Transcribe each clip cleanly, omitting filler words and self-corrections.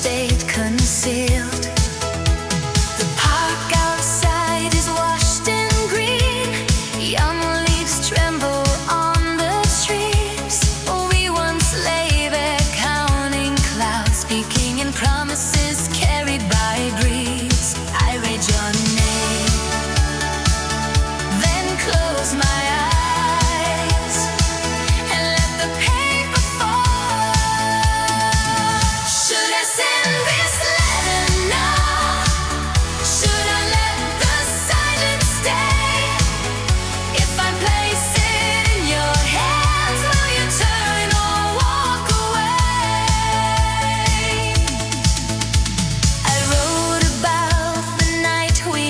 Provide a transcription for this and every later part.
stayed concealed. The park outside is washed in green. Young leaves tremble on the trees. We once lay there counting clouds, speaking in promises carried by breeze. I read your name, then close my eyes and let the paper fall. Should I send this letter now? Should I let the silence stay? If I place it in your hands, will you turn or walk away? I wrote about the night we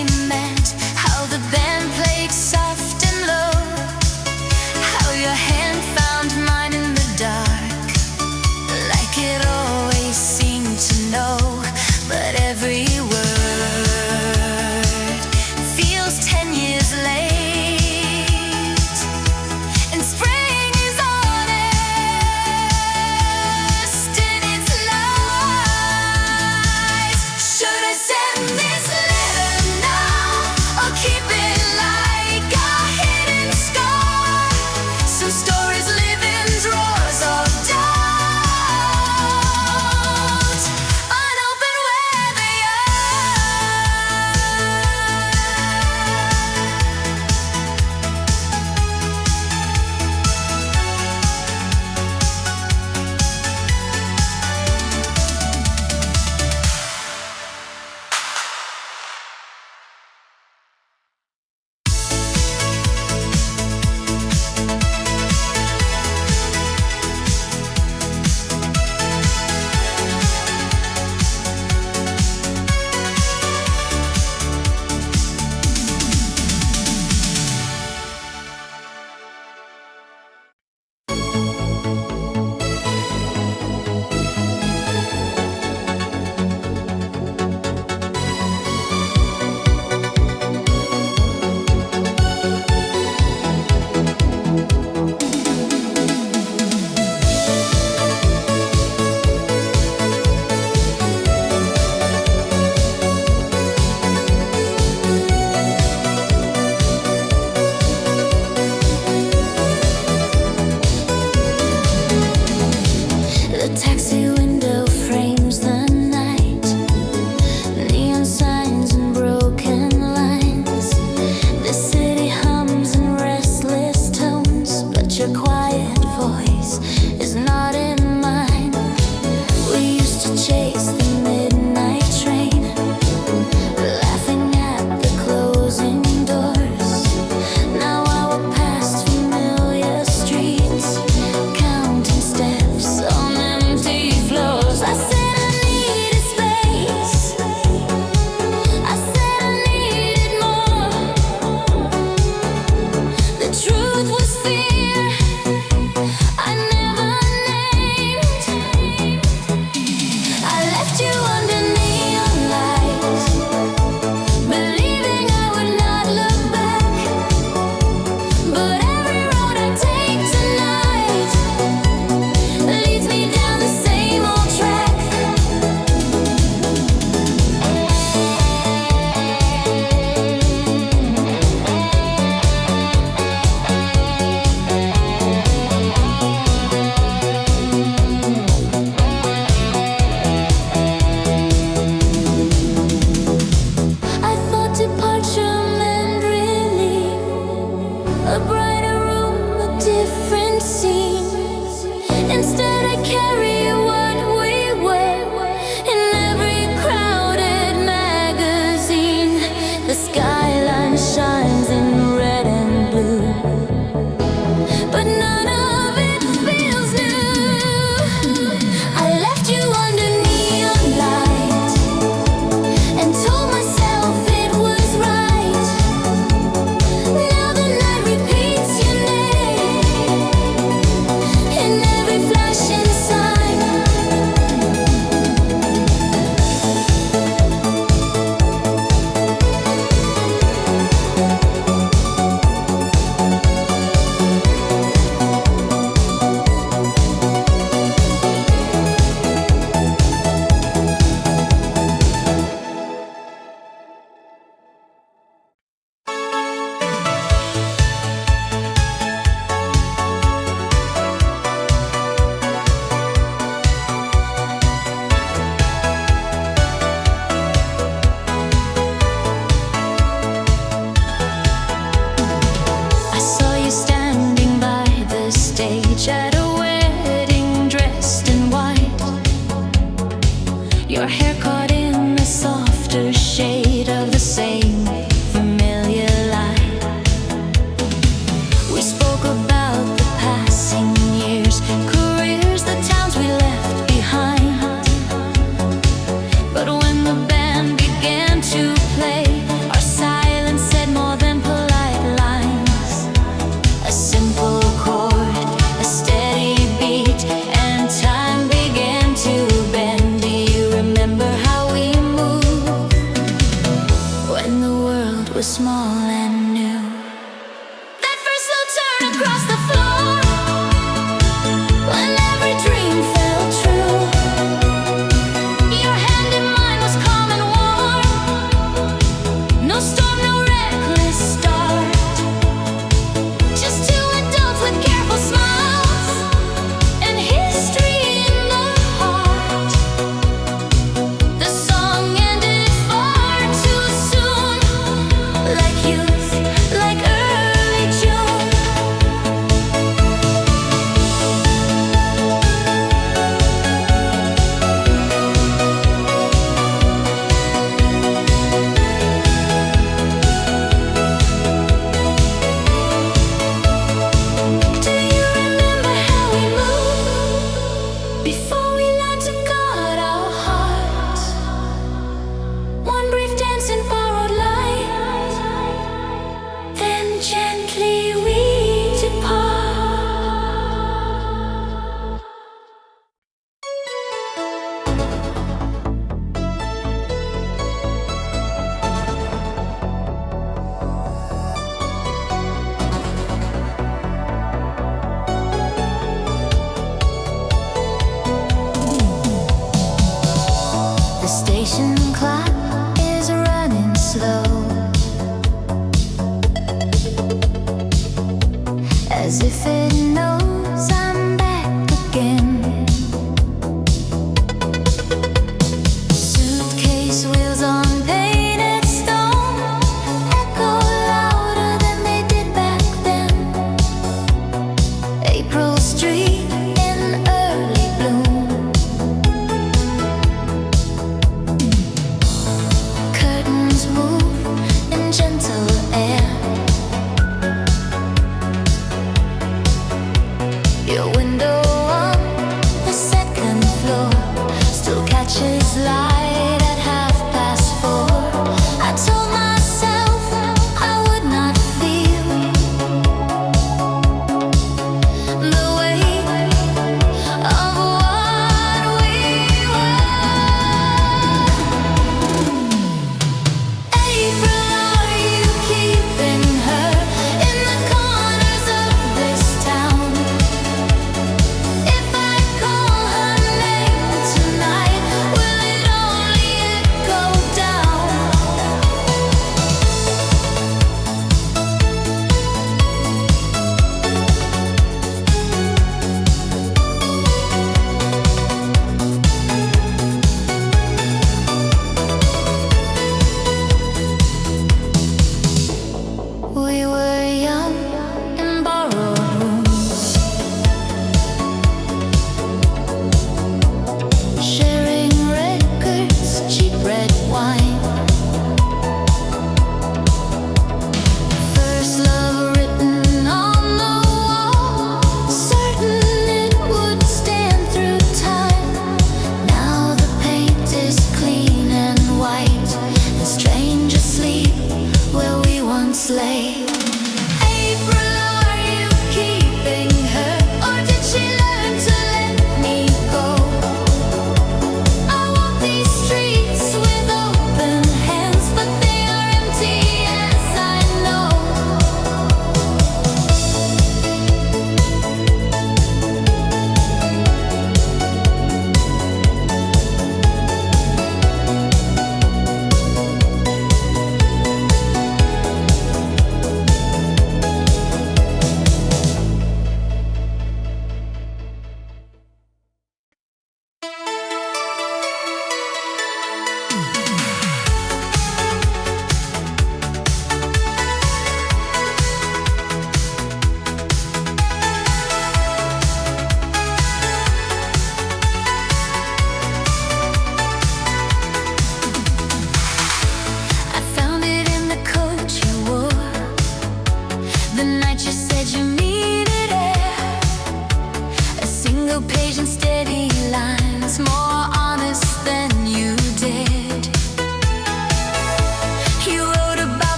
Your hair caught in the softer shade of the same familiar light. We spoke about the passing years, careers, the towns we left behind. But when the band began to play, our silence said more than polite lines. A simple chord, a steady beat, and time began to bend. Do you remember how we moved when the world was small and new? That first slow turn across the floor, when every dream fell true. Your hand in mine was calm and warm. No storm, no reckless start. Just two adults with careful smiles and history in the heart. The song ended far too soon, like youth, like early June. Do you remember how we moved before we learned to guard our hearts? One brief dance in borrowed light, then gently we depart. The station clock is running slow, as if it knows I'm back again. Suitcase wheels on painted stone echo louder than they did back then. April Street in early bloom. Curtains move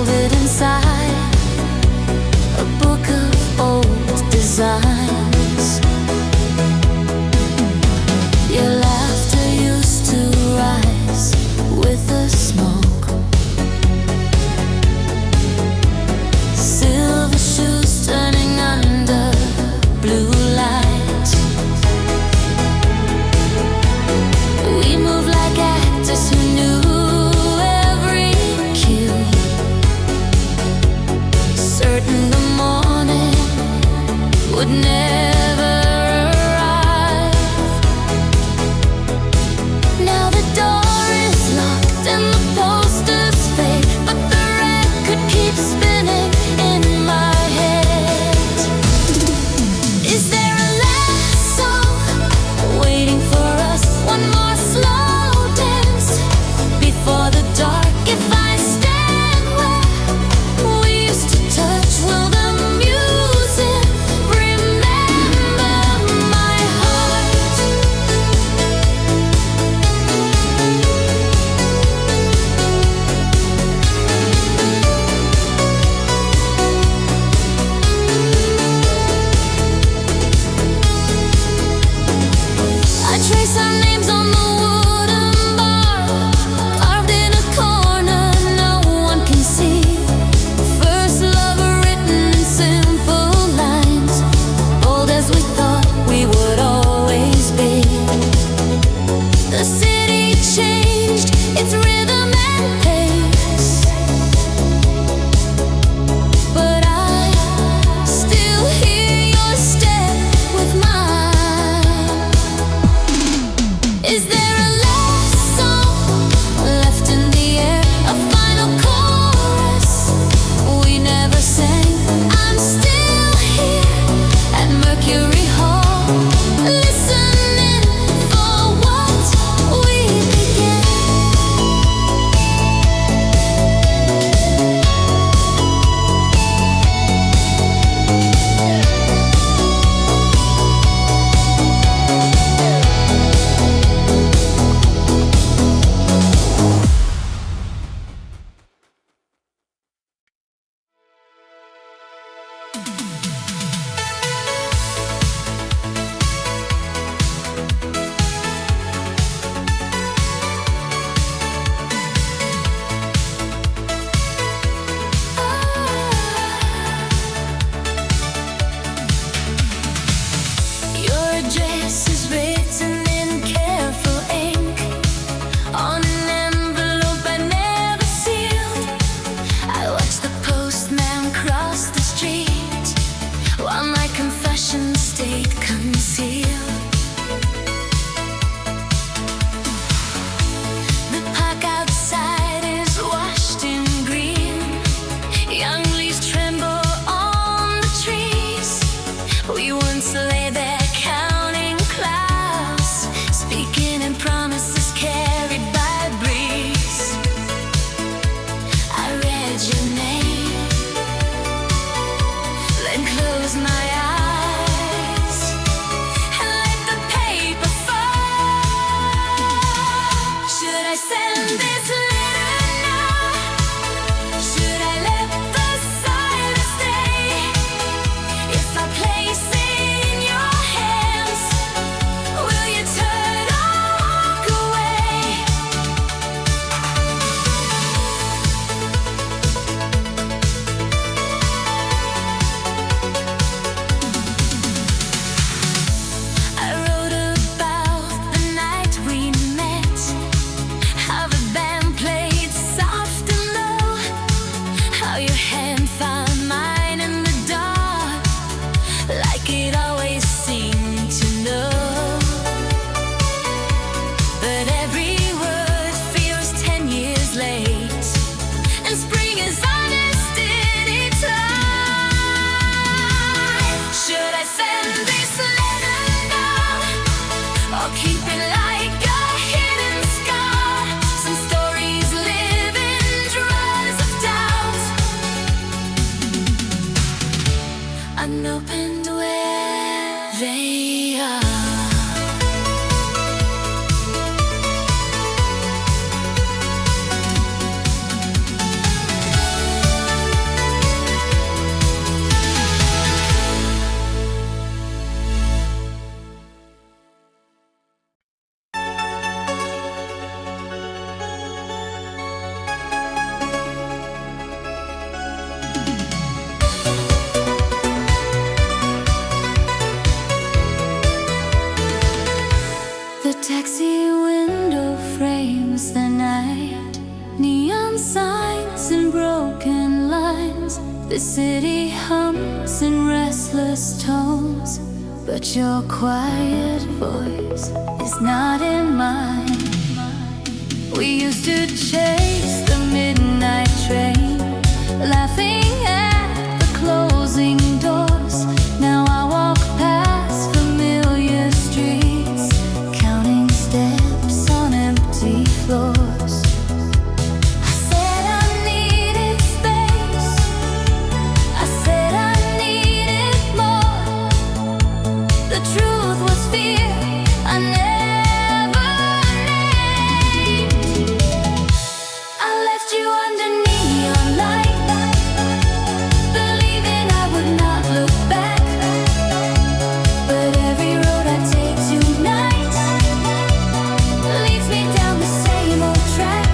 folded inside a book of old designs. Your laughter used to rise with the smoke. Silver shoes turning under blue light. We move like actors who knew every cue, certain the morning would never city hums in restless tones, but your quiet voice is not in mine. We used to chase the midnight train, laughing at the closing doors. Now I walk past familiar streets, counting steps on empty floors. I said I needed space, I said I needed more. The truth was fear I never named. I left you under neon light, believing I would not look back. But every road I take tonight leads me down the same old track.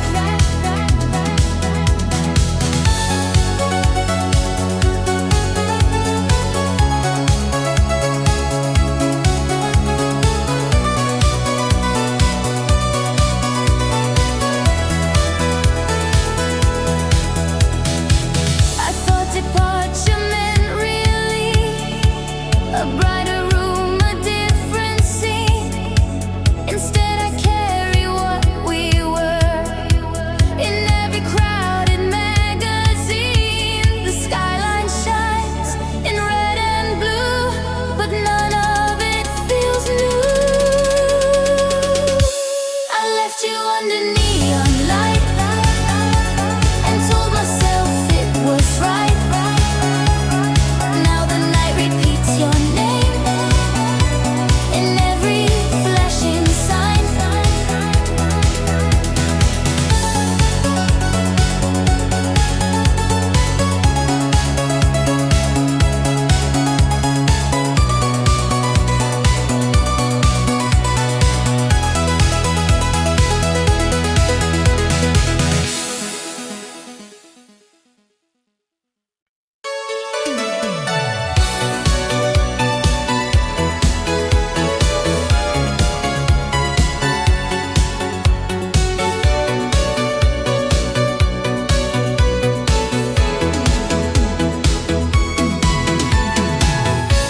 I thought departure meant really a brighter room, a different scene. Instead I carry what we were in every crowded magazine. The skyline shines in red and blue, but none of it feels new. I left you under neon light and told myself it was right. Now the night repeats your name in every flashing sign.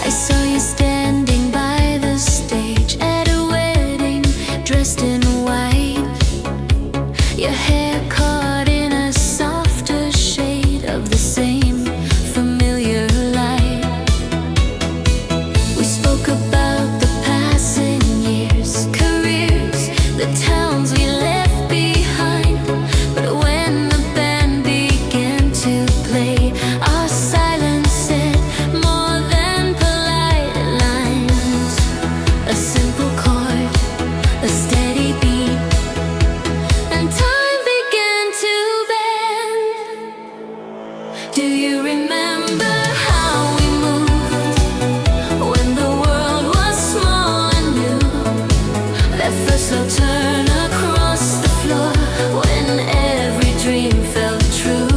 I saw you standing by the stage at a wedding, dressed in white. Your hair caught in a softer shade of the same familiar light. We spoke about the passing years, careers, the towns we left behind. But when the band began to play, our silence said more than polite lines. A simple chord, a steady beat, and time began to bend. Do you remember how we moved when the world was small and new? That first slow turn across the floor when every dream felt true.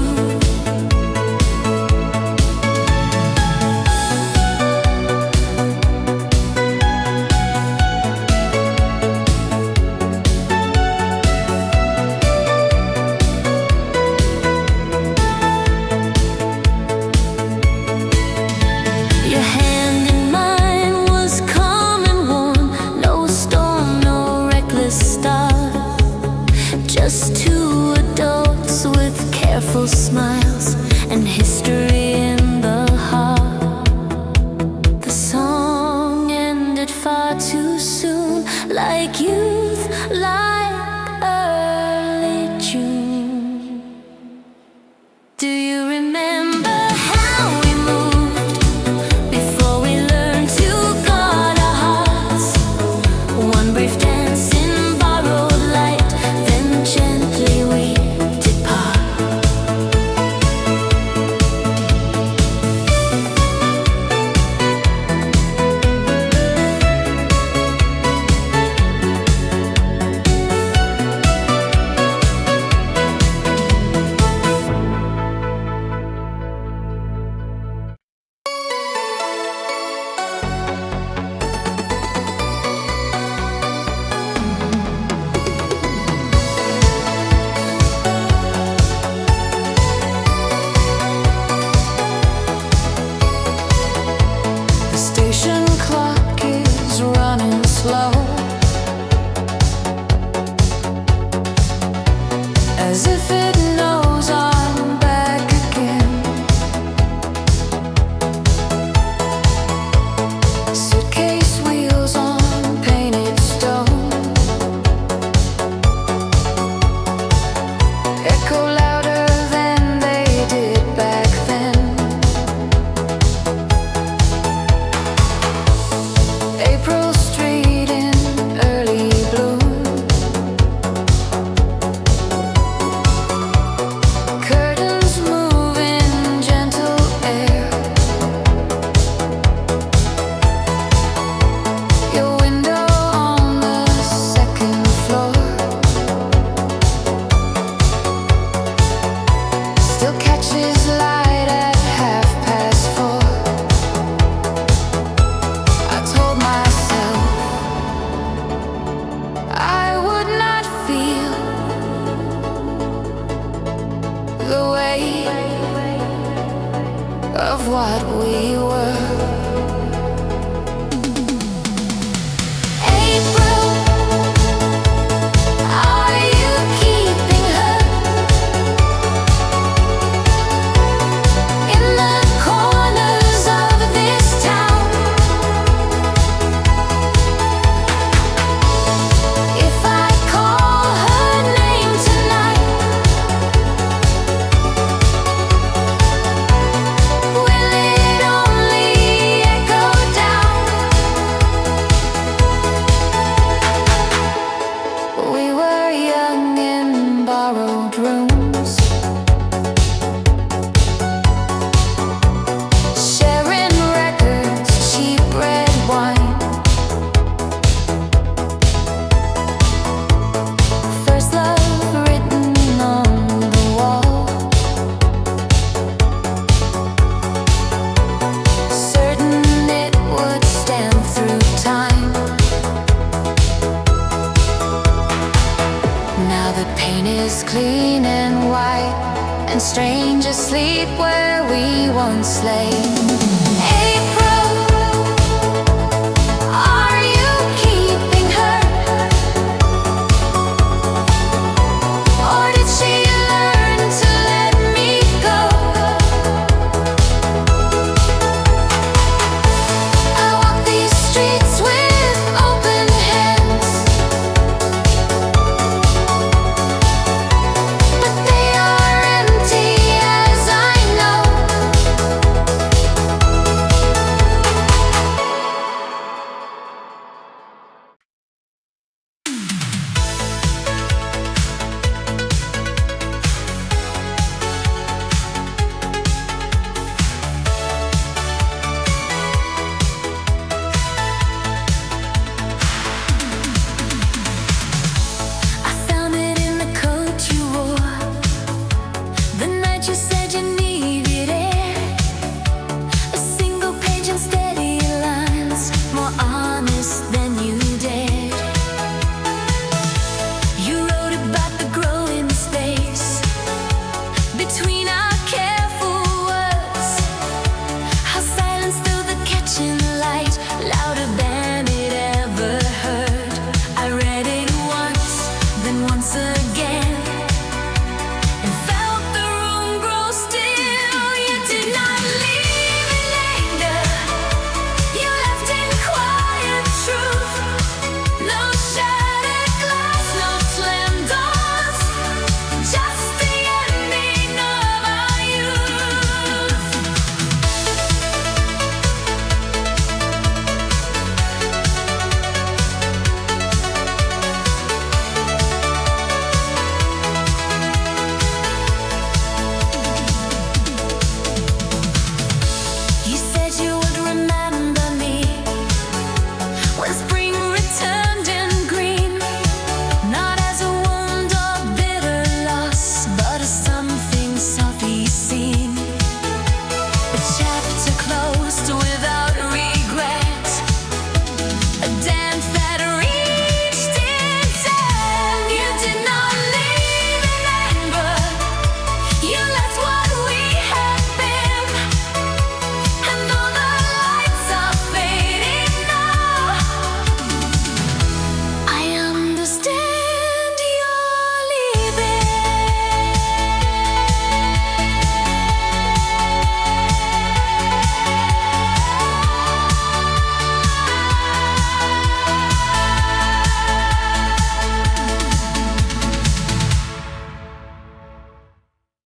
of what we were. April, are you keeping her in the corners of this town? If I call her name tonight, will it only echo down? We were young in borrowed rooms, sharing records, cheap red wine. First love written on the wall, certain it would stand through time. Now the paint is clean and white, and strangers sleep where we once lay.